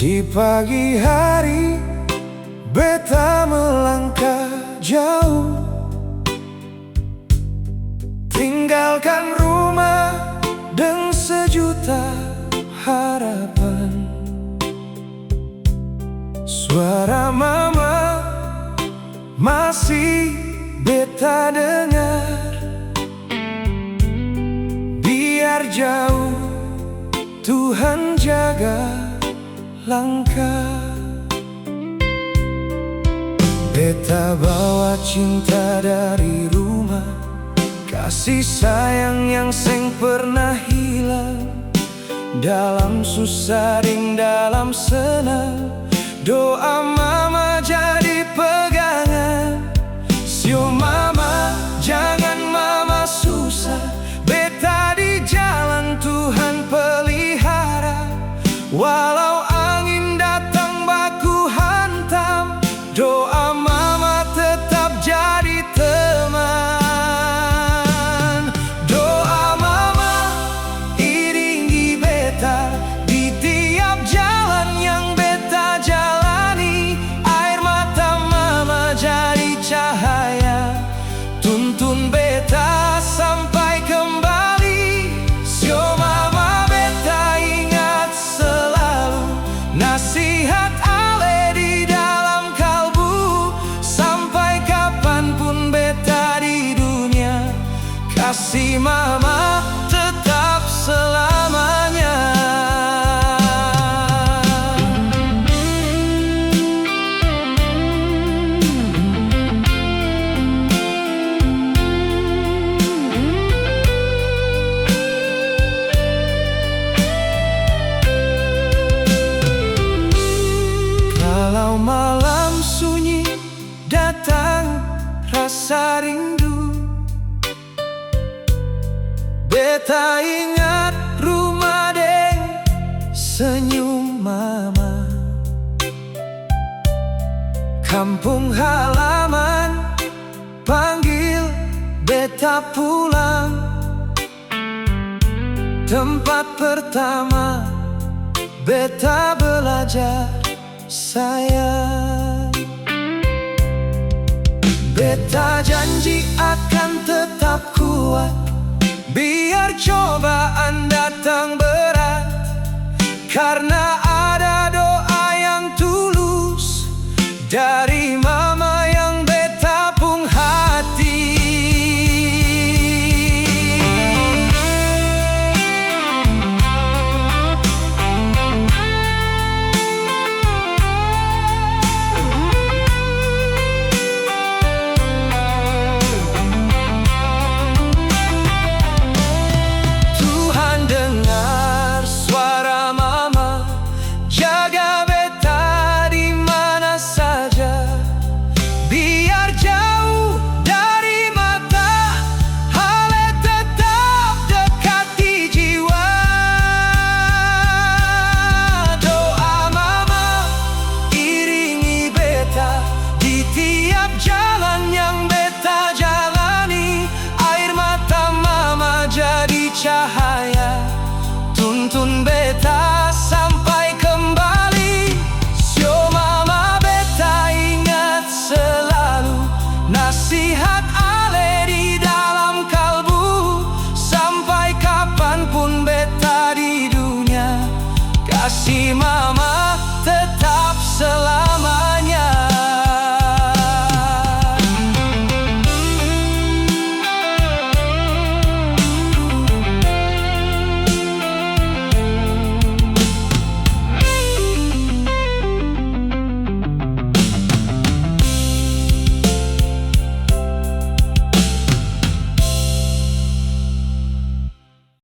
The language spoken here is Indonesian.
Di pagi hari, beta melangkah jauh, tinggalkan rumah dengan sejuta harapan. Suara mama masih beta dengar, biar jauh Tuhan jaga langkah. Beta bawa cinta dari rumah, kasih sayang yang seng pernah hilang. Dalam susah ring dalam senang, doa mama jadi pegangan. Sio mama, jangan mama susah, beta di jalan Tuhan pelihara. Walau angin datang baku hantam, doa mama tetap jadi teman. Doa mama iringi beta di tiap jalan yang beta jalani. Air mata mama jadi cahaya, tuntun beta sampai kembali. Sio mama, beta ingat selalu nasihat ale di dalam kalbu. Sampai kapanpun beta di dunia, kasih mama tetap selamanya. Kalau malam sunyi datang rasa rindu, beta ingat rumah deng senyum mama. Kampung halaman panggil beta pulang, tempat pertama beta belajar sayang. Beta janji akan tetap kuat, biar cobaan datang